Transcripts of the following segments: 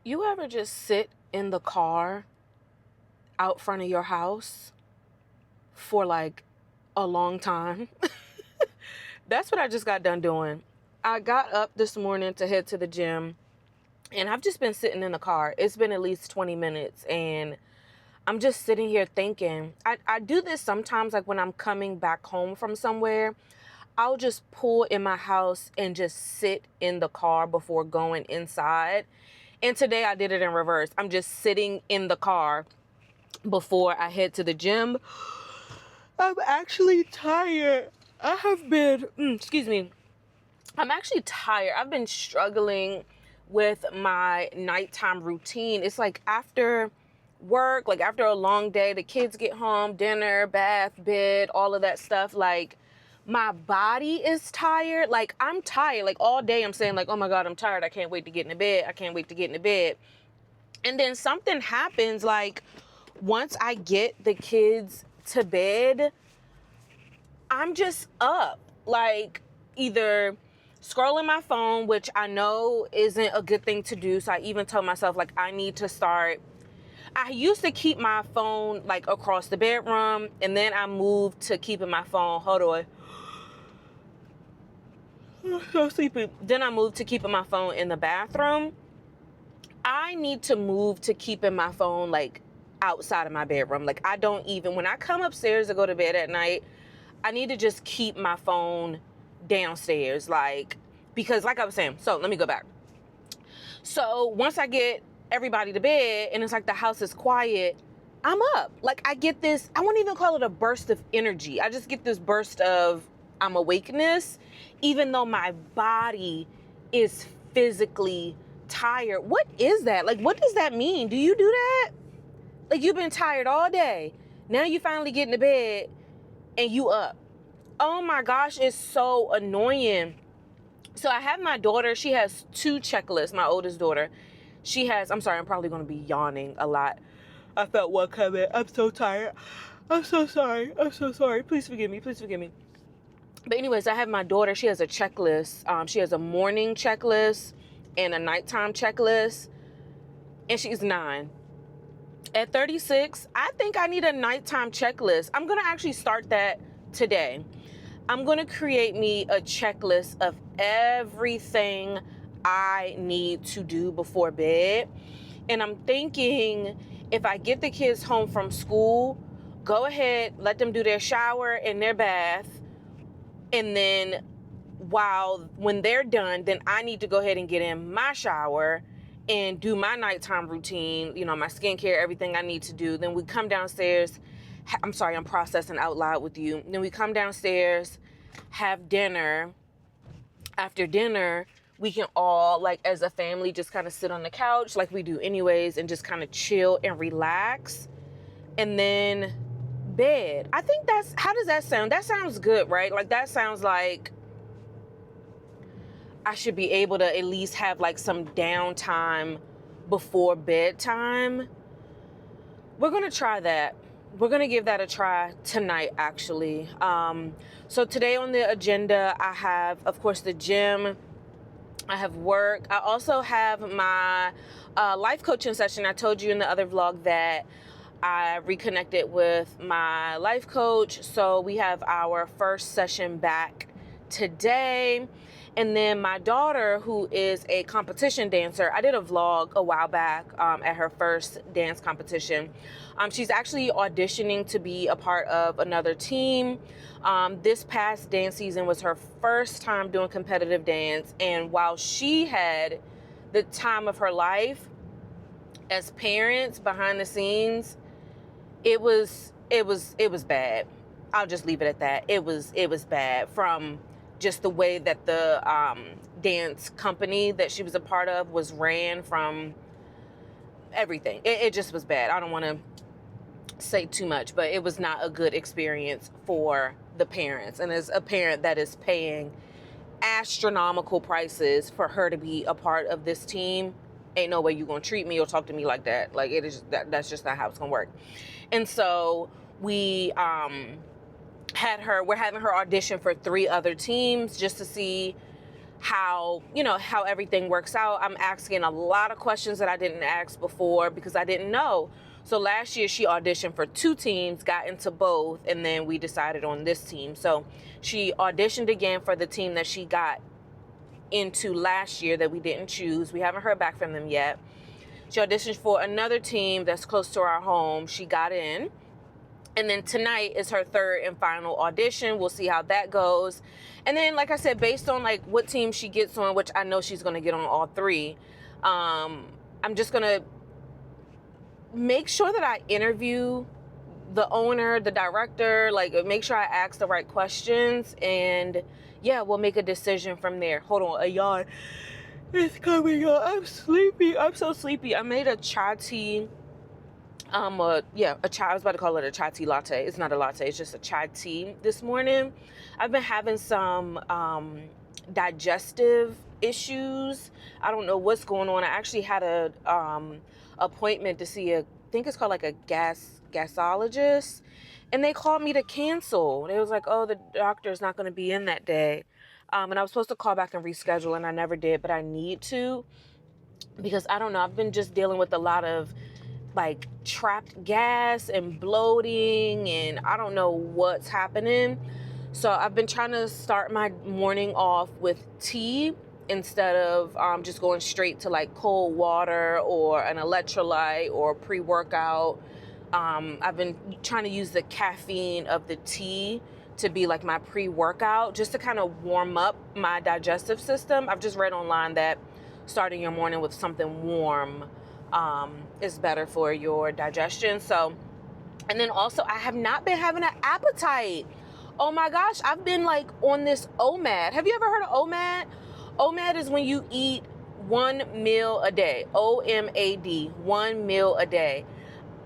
You ever just sit in the car out front of your house for like a long time? That's what I just got done doing. I got up this morning to head to the gym, and I've just been sitting in the car. It's been at least 20 minutes, and I'm just sitting here thinking. I do this sometimes, like when I'm coming back home from somewhere. I'll just pull in my house and just sit in the car before going inside. And today I did it in reverse. I'm just sitting in the car before I head to the gym. I'm actually tired. I have been, excuse me. I'm actually tired. I've been struggling with my nighttime routine. It's like after work, like after a long day, the kids get home, dinner, bath, bed, all of that stuff. Like my body is tired. Like I'm tired. Like all day I'm saying like, oh my God, I'm tired. I can't wait to get in the bed. I can't wait to get in the bed. And then something happens, like once I get the kids to bed, I'm just up, like either scrolling my phone, which I know isn't a good thing to do. So I even told myself like I need to start. I used to keep my phone like across the bedroom, and then I moved to keeping my phone. Hold on. I'm so sleepy. Then I moved to keeping my phone in the bathroom. I need to move to keeping my phone like outside of my bedroom. Like I don't even, when I come upstairs to go to bed at night, I need to just keep my phone downstairs. Like, because like I was saying, so let me go back. So once I get everybody to bed and it's like the house is quiet, I'm up. Like I get this, I won't even call it a burst of energy. I just get this burst of awakeness, even though my body is physically tired. What is that? Like, what does that mean? Do you do that? Like you've been tired all day. Now you finally get in the bed and you up. Oh my gosh, it's so annoying. So I have my daughter, she has 2 checklists, my oldest daughter. She has, I'm sorry, I'm probably going to be yawning a lot. I felt one coming. I'm so tired. I'm so sorry. I'm so sorry. Please forgive me. Please forgive me. But anyways, I have my daughter, she has a checklist. She has a morning checklist and a nighttime checklist. And she's 9. At 36, I think I need a nighttime checklist. I'm going to actually start that today. I'm going to create me a checklist of everything I need to do before bed. And I'm thinking if I get the kids home from school, go ahead, let them do their shower and their bath. And then when they're done, then I need to go ahead and get in my shower and do my nighttime routine, you know, my skincare, everything I need to do. Then we come downstairs. I'm sorry, I'm processing out loud with you. Then we come downstairs, have dinner. After dinner, we can all, like as a family, just kind of sit on the couch like we do anyways and just kind of chill and relax. And then bed. I think how does that sound? That sounds good, right? Like that sounds like I should be able to at least have like some downtime before bedtime. We're going to try that. We're going to give that a try tonight, actually. So today on the agenda, I have, of course, the gym. I have work. I also have my life coaching session. I told you in the other vlog that I reconnected with my life coach. So we have our first session back today. And then my daughter, who is a competition dancer, I did a vlog a while back at her first dance competition. She's actually auditioning to be a part of another team. This past dance season was her first time doing competitive dance. And while she had the time of her life, as parents behind the scenes, it was bad. I'll just leave it at that. It was bad, from just the way that the dance company that she was a part of was ran, from everything. It just was bad. I don't want to say too much, but it was not a good experience for the parents. And as a parent that is paying astronomical prices for her to be a part of this team, ain't no way you're going to treat me or talk to me like that. Like it is, that's just not how it's going to work. And so we're having her audition for 3 other teams just to see how, how everything works out. I'm asking a lot of questions that I didn't ask before because I didn't know. So last year she auditioned for 2 teams, got into both, and then we decided on this team. So she auditioned again for the team that she got into last year that we didn't choose. We haven't heard back from them yet. She auditioned for another team that's close to our home. She got in. And then tonight is her 3rd and final audition. We'll see how that goes. And then, like I said, based on like what team she gets on, which I know she's going to get on all 3, I'm just going to make sure that I interview the owner, the director, like make sure I ask the right questions, and yeah, we'll make a decision from there. Hold on, a yawn is coming on. I'm sleepy. I'm so sleepy. I made a chai tea. I was about to call it a chai tea latte. It's not a latte. It's just a chai tea this morning. I've been having some digestive issues. I don't know what's going on. I actually had a appointment to see I think it's called like a gasologist, and they called me to cancel. They was like, oh, the doctor's not going to be in that day. And I was supposed to call back and reschedule, and I never did, but I need to, because I don't know. I've been just dealing with a lot of like trapped gas and bloating, and I don't know what's happening. So I've been trying to start my morning off with tea instead of just going straight to like cold water or an electrolyte or pre-workout. I've been trying to use the caffeine of the tea to be like my pre-workout, just to kind of warm up my digestive system. I've just read online that starting your morning with something warm is better for your digestion. So, and then also I have not been having an appetite. Oh my gosh, I've been like on this OMAD. Have you ever heard of OMAD? OMAD is when you eat 1 meal a day. OMAD, 1 meal a day.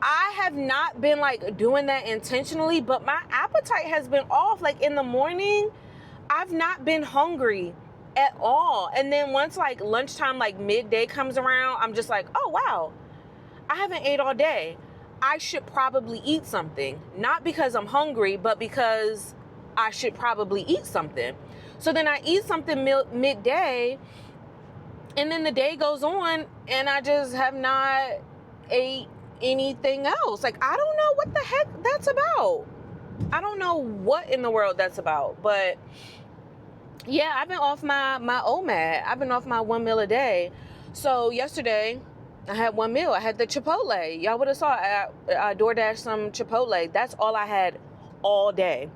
I have not been like doing that intentionally, but my appetite has been off. Like in the morning, I've not been hungry at all. And then once like lunchtime, like midday comes around, I'm just like, oh wow, I haven't ate all day. I should probably eat something. Not because I'm hungry, but because I should probably eat something. So then I eat something midday, and then the day goes on and I just have not ate anything else. Like, I don't know what the heck that's about. I don't know what in the world that's about. But yeah, I've been off my OMAD. I've been off my 1 meal a day. So yesterday I had 1 meal. I had the Chipotle. Y'all would have saw I DoorDashed some Chipotle. That's all I had all day,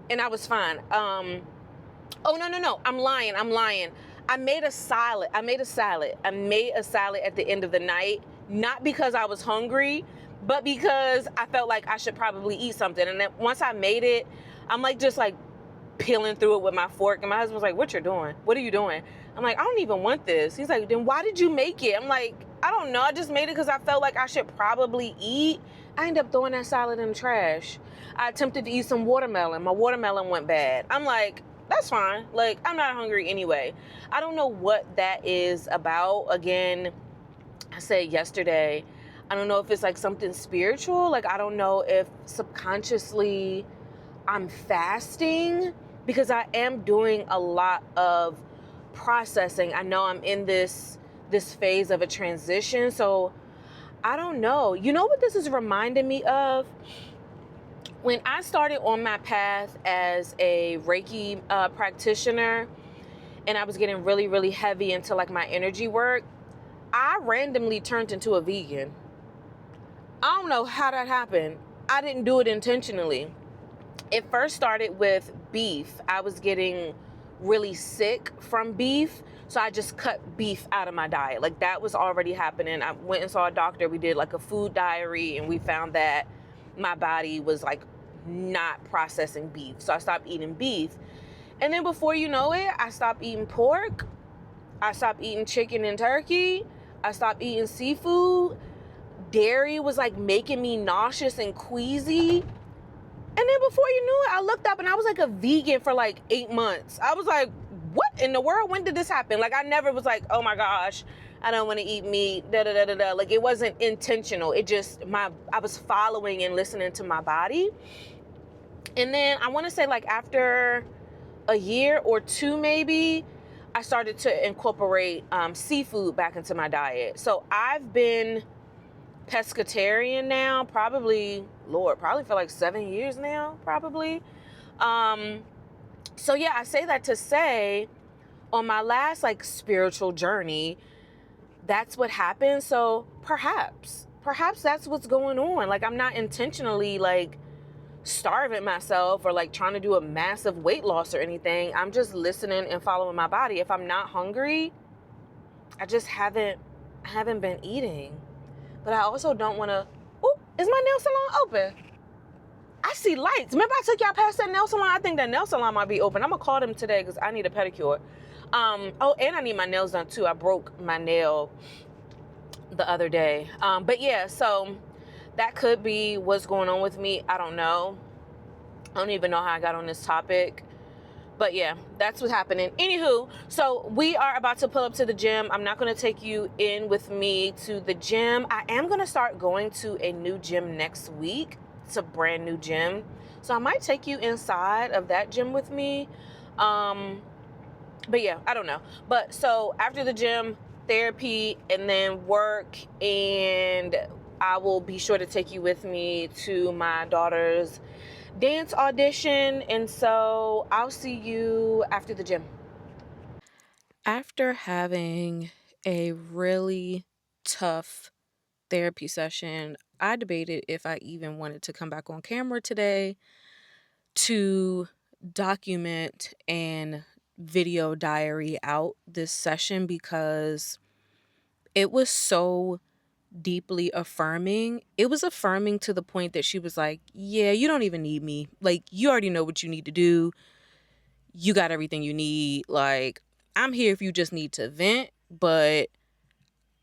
and I was fine. Oh no, I'm lying. I made a salad at the end of the night, not because I was hungry, but because I felt like I should probably eat something. And then once I made it, I'm like just like peeling through it with my fork, and my husband was like, what are you doing? I'm like, I don't even want this. He's like, then why did you make it? I'm like, I don't know, I just made it because I felt like I should probably eat. I ended up throwing that salad in the trash. I attempted to eat some watermelon. My watermelon went bad. I'm like, that's fine. Like, I'm not hungry anyway. I don't know what that is about. Again, I said yesterday, I don't know if it's like something spiritual. Like, I don't know if subconsciously I'm fasting, because I am doing a lot of processing. I know I'm in this phase of a transition. So I don't know. You know what this is reminding me of? When I started on my path as a Reiki practitioner, and I was getting really, really heavy into like my energy work, I randomly turned into a vegan. I don't know how that happened. I didn't do it intentionally. It first started with beef. I was getting really sick from beef, so I just cut beef out of my diet. Like, that was already happening. I went and saw a doctor. We did like a food diary, and we found that my body was like not processing beef. So I stopped eating beef. And then before you know it, I stopped eating pork. I stopped eating chicken and turkey. I stopped eating seafood. Dairy was like making me nauseous and queasy. And then before you knew it, I looked up and I was like a vegan for like 8 months. I was like, what in the world? When did this happen? Like, I never was like, oh my gosh, I don't want to eat meat, da-da-da-da-da. Like, it wasn't intentional. It just, I was following and listening to my body. And then I want to say like after a year or two maybe, I started to incorporate seafood back into my diet. So I've been pescatarian now, probably for like 7 years now, probably. So yeah, I say that to say, on my last like spiritual journey, that's what happened. So perhaps that's what's going on. Like, I'm not intentionally like starving myself or like trying to do a massive weight loss or anything. I'm just listening and following my body. If I'm not hungry, I just haven't been eating. But I also don't want to. Oh, is my nail salon open? I see lights. Remember I took y'all past that nail salon? I think that nail salon might be open. I'm gonna call them today because I need a pedicure. Oh, and I need my nails done too. I broke my nail the other day. But yeah, so that could be what's going on with me. I don't know. I don't even know how I got on this topic. But yeah, that's what's happening. Anywho, so we are about to pull up to the gym. I'm not going to take you in with me to the gym. I am going to start going to a new gym next week. It's a brand new gym. So I might take you inside of that gym with me. But yeah, I don't know. But so after the gym, therapy, and then work, and I will be sure to take you with me to my daughter's dance audition. And so I'll see you after the gym. After having a really tough therapy session, I debated if I even wanted to come back on camera today to document and video diary out this session, because it was so deeply affirming. It was affirming to the point that she was like, yeah, you don't even need me. Like, you already know what you need to do. You got everything you need. Like, I'm here if you just need to vent, but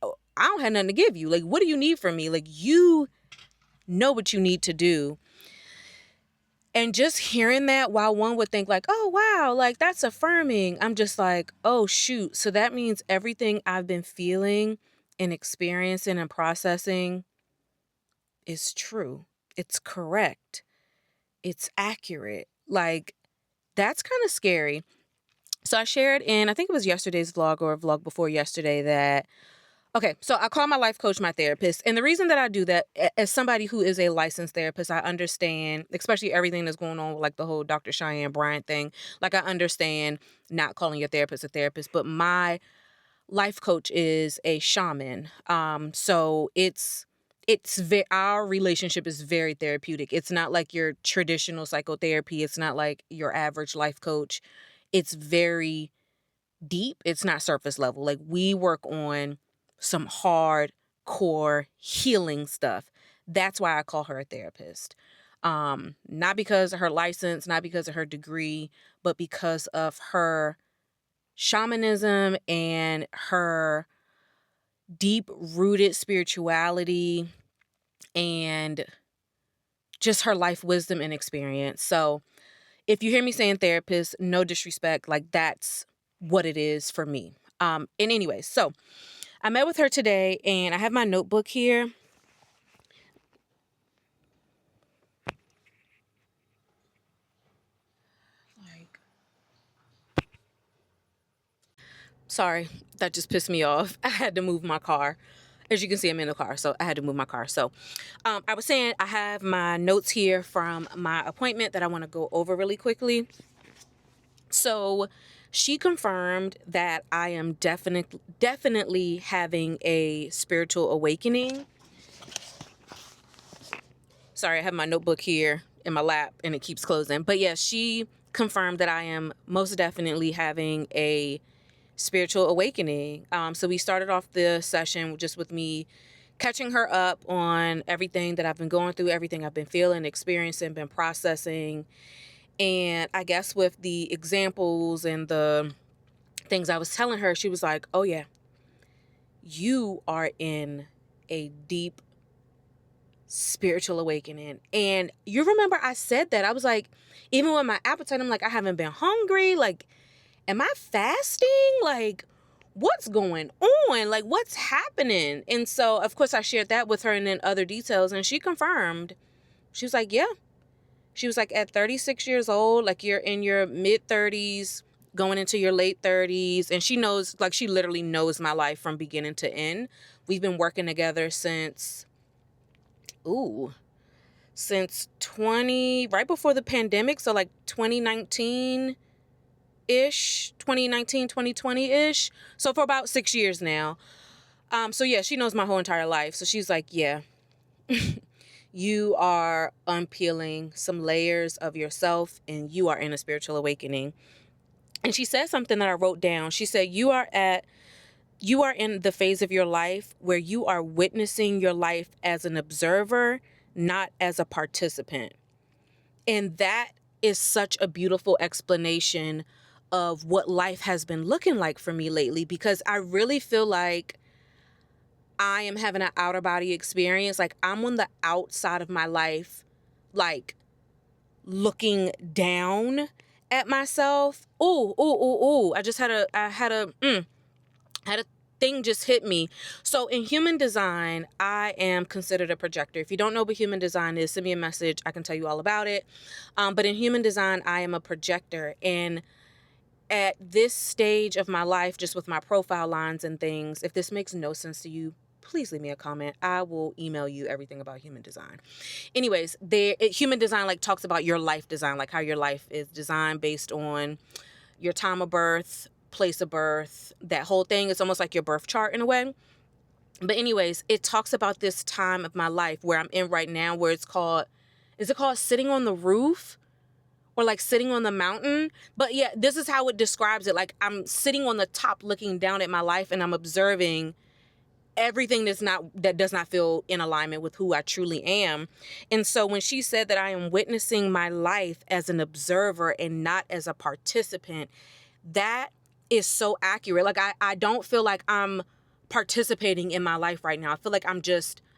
I don't have nothing to give you. Like, what do you need from me? Like, you know what you need to do. And just hearing that, while one would think like, oh, wow, like that's affirming, I'm just like, oh, shoot. So that means everything I've been feeling and experiencing and processing is true. It's correct. It's accurate. Like, that's kind of scary. So I shared in, I think it was yesterday's vlog or a vlog before yesterday, that, okay, so I call my life coach my therapist. And the reason that I do that, as somebody who is a licensed therapist, I understand, especially everything that's going on with like the whole Dr. Cheyenne Bryant thing. Like, I understand not calling your therapist a therapist, but my life coach is a shaman. So our relationship is very therapeutic. It's not like your traditional psychotherapy. It's not like your average life coach. It's very deep. It's not surface level. Like, we work on some hardcore healing stuff. That's why I call her a therapist. Not because of her license, not because of her degree, but because of her shamanism and her deep rooted spirituality and just her life wisdom and experience. So if you hear me saying therapist, no disrespect, like that's what it is for me. And anyways, so I met with her today and I have my notebook here. Sorry, that just pissed me off. I had to move my car. As you can see, I'm in the car, so I had to move my car. So I was saying I have my notes here from my appointment that I want to go over really quickly. So she confirmed that I am definitely having a spiritual awakening. Sorry, I have my notebook here in my lap and it keeps closing. But yeah, she confirmed that I am most definitely having a spiritual awakening. So we started off the session just with me catching her up on everything that I've been going through, everything I've been feeling, experiencing, been processing. And I guess with the examples and the things I was telling her, she was like, oh yeah, you are in a deep spiritual awakening. And you remember I said that. I was like, even with my appetite, I'm like, I haven't been hungry. Like, am I fasting? Like, what's going on? Like, what's happening? And so, of course, I shared that with her and then other details. And she confirmed. She was like, yeah. She was like, at 36 years old, like you're in your mid 30s, going into your late 30s. And she knows, like, she literally knows my life from beginning to end. We've been working together since right before the pandemic. So like 2019, 2020-ish. So for about 6 years now. So yeah, she knows my whole entire life. So she's like, yeah, you are unpeeling some layers of yourself and you are in a spiritual awakening. And she said something that I wrote down. She said, you are in the phase of your life where you are witnessing your life as an observer, not as a participant. And that is such a beautiful explanation of what life has been looking like for me lately, because I really feel like I am having an outer body experience. Like, I'm on the outside of my life, like looking down at myself. Ooh. I had a thing just hit me. So in human design, I am considered a projector. If you don't know what human design is, send me a message. I can tell you all about it. But in human design, I am a projector. And at this stage of my life, just with my profile lines and things, if this makes no sense to you, please leave me a comment. I will email you everything about human design. Anyways, human design like talks about your life design, like how your life is designed based on your time of birth, place of birth, that whole thing. It's almost like your birth chart in a way. But anyways, it talks about this time of my life where I'm in right now, where is it called sitting on the roof? Or like sitting on the mountain. But yeah, this is how it describes it. Like, I'm sitting on the top looking down at my life and I'm observing everything that does not feel in alignment with who I truly am. And so when she said that I am witnessing my life as an observer and not as a participant, that is so accurate. Like, I don't feel like I'm participating in my life right now. I feel like I'm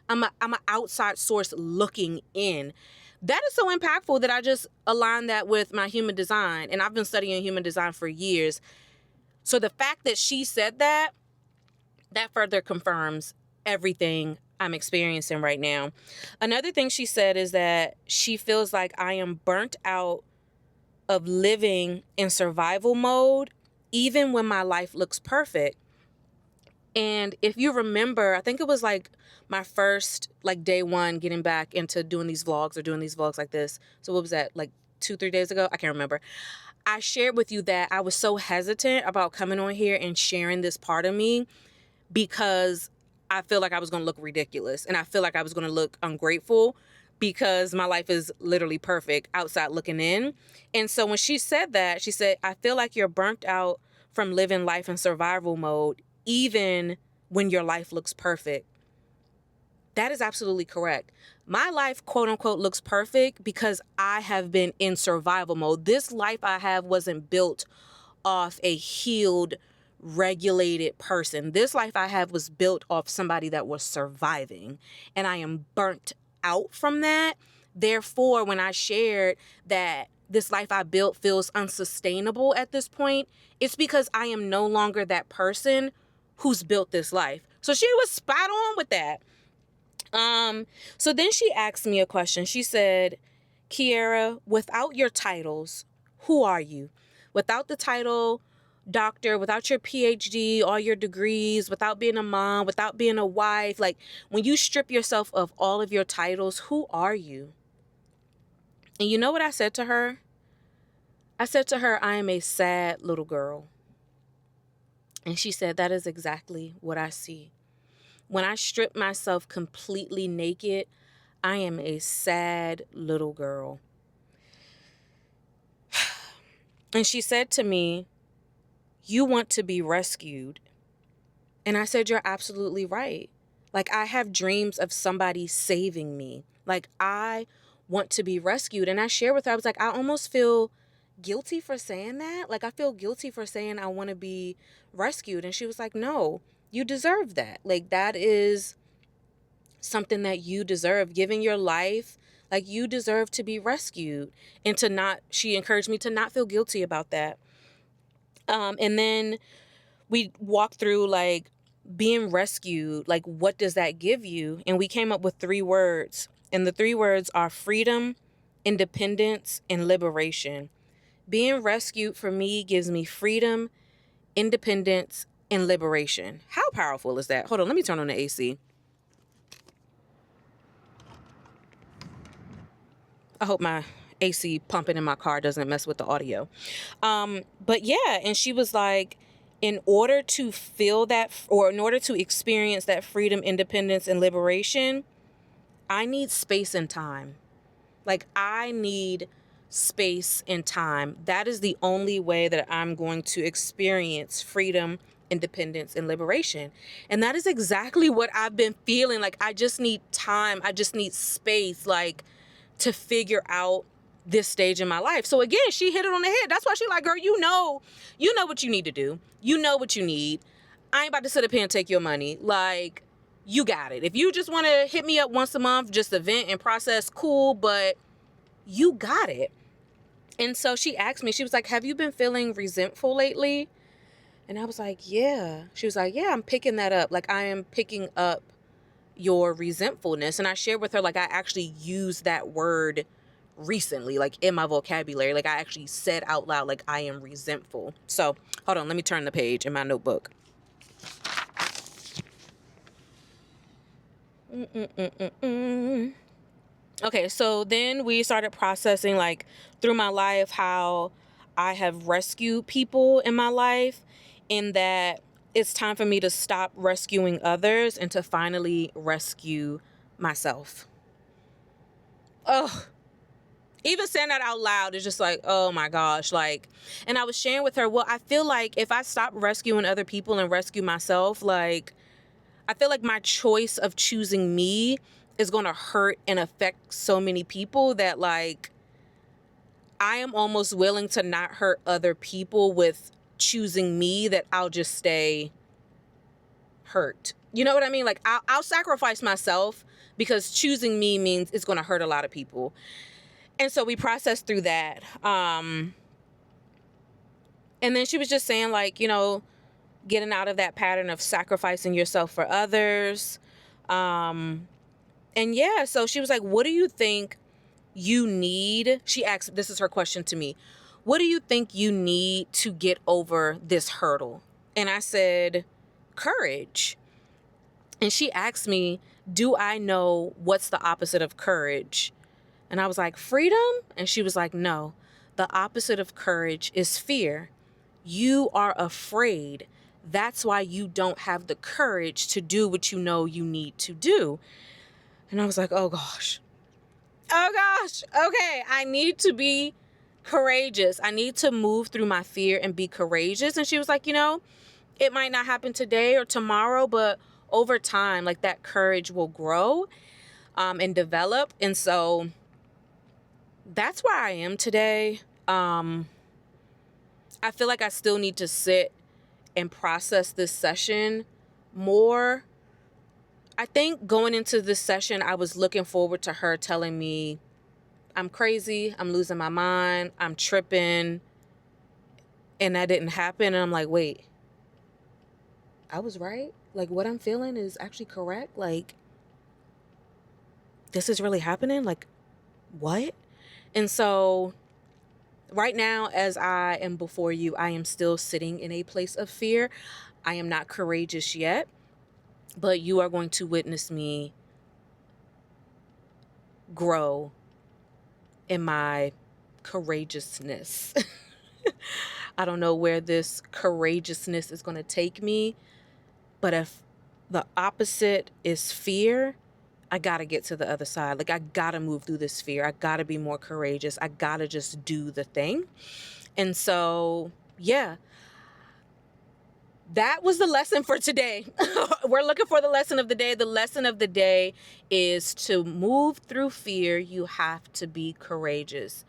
an outside source looking in. That is so impactful that I just aligned that with my human design. And I've been studying human design for years. So the fact that she said that further confirms everything I'm experiencing right now. Another thing she said is that she feels like I am burnt out of living in survival mode, even when my life looks perfect. And if you remember, I think it was like my first, like day one, getting back into doing these vlogs like this. So what was that, like 2-3 days ago? I can't remember. I shared with you that I was so hesitant about coming on here and sharing this part of me because I feel like I was going to look ridiculous and I feel like I was going to look ungrateful because my life is literally perfect outside looking in. And so when she said that, she said, I feel like you're burnt out from living life in survival mode, even when your life looks perfect. That is absolutely correct. My life, quote unquote, looks perfect because I have been in survival mode. This life I have wasn't built off a healed, regulated person. This life I have was built off somebody that was surviving, and I am burnt out from that. Therefore, when I shared that this life I built feels unsustainable at this point, it's because I am no longer that person who's built this life. So she was spot on with that. So then she asked me a question. She said, Kierrah, without your titles, who are you? Without the title doctor, without your PhD, all your degrees, without being a mom, without being a wife, like when you strip yourself of all of your titles, who are you? And you know what I said to her? I said to her, I am a sad little girl. And she said, that is exactly what I see. When I strip myself completely naked, I am a sad little girl. And she said to me, you want to be rescued. And I said, you're absolutely right. Like, I have dreams of somebody saving me. Like, I want to be rescued. And I shared with her, I was like, I almost feel guilty for saying that. Like, I feel guilty for saying I want to be rescued. And she was like, no, you deserve that. Like, that is something that you deserve. Giving your life, like, you deserve to be rescued. And she encouraged me to not feel guilty about that. And then we walked through, like, being rescued, like, what does that give you? And we came up with 3 words. And the 3 words are freedom, independence, and liberation. Being rescued for me gives me freedom, independence, and liberation. How powerful is that? Hold on, let me turn on the AC. I hope my AC pumping in my car doesn't mess with the audio. But yeah, and she was like, in order to feel that, or in order to experience that freedom, independence, and liberation, I need space and time. Like, I need space and time. That is the only way that I'm going to experience freedom, independence, and liberation. And that is exactly what I've been feeling. Like, I just need time. I just need space, like, to figure out this stage in my life. So again, she hit it on the head. That's why she like, girl, you know what you need to do. You know what you need. I ain't about to sit up here and take your money. Like, you got it. If you just want to hit me up once a month, just to vent and process, cool, but you got it. And so she asked me, she was like, have you been feeling resentful lately? And I was like, yeah. She was like, yeah, I'm picking that up. Like, I am picking up your resentfulness. And I shared with her, like, I actually used that word recently, like in my vocabulary. Like, I actually said out loud, like, I am resentful. So hold on, let me turn the page in my notebook. Okay, so then we started processing, like, through my life, how I have rescued people in my life, in that it's time for me to stop rescuing others and to finally rescue myself. Oh, even saying that out loud is just like, oh my gosh. Like, and I was sharing with her, well, I feel like if I stop rescuing other people and rescue myself, like, I feel like my choice of choosing me is going to hurt and affect so many people that, like, I am almost willing to not hurt other people with choosing me, that I'll just stay hurt. You know what I mean? Like, I'll sacrifice myself because choosing me means it's going to hurt a lot of people. And so we processed through that. And then she was just saying, like, getting out of that pattern of sacrificing yourself for others. And yeah, so she was like, what do you think you need? She asked, this is her question to me. What do you think you need to get over this hurdle? And I said, courage. And she asked me, do I know what's the opposite of courage? And I was like, freedom? And she was like, no, the opposite of courage is fear. You are afraid. That's why you don't have the courage to do what you know you need to do. And I was like, oh gosh. Oh gosh. Okay. I need to be courageous. I need to move through my fear and be courageous. And she was like, it might not happen today or tomorrow, but over time, like, that courage will grow and develop. And so that's where I am today. I feel like I still need to sit and process this session more. I think going into this session, I was looking forward to her telling me, I'm crazy, I'm losing my mind, I'm tripping, and that didn't happen. And I'm like, wait, I was right? Like, what I'm feeling is actually correct? Like, this is really happening? Like, what? And so right now, as I am before you, I am still sitting in a place of fear. I am not courageous yet, but you are going to witness me grow in my courageousness. I don't know where this courageousness is going to take me, but if the opposite is fear, I got to get to the other side. Like, I got to move through this fear. I got to be more courageous. I got to just do the thing. And so, yeah, that was the lesson for today. We're looking for the lesson of the day. The lesson of the day is to move through fear. You have to be courageous.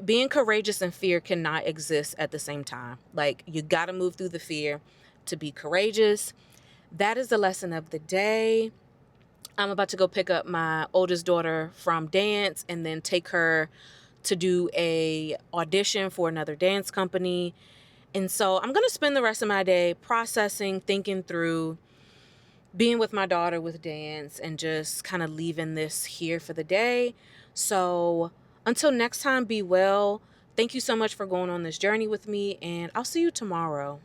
Being courageous and fear cannot exist at the same time. Like, you got to move through the fear to be courageous. That is the lesson of the day. I'm about to go pick up my oldest daughter from dance and then take her to do a audition for another dance company. And so I'm going to spend the rest of my day processing, thinking through, being with my daughter with dance, and just kind of leaving this here for the day. So until next time, be well. Thank you so much for going on this journey with me, and I'll see you tomorrow.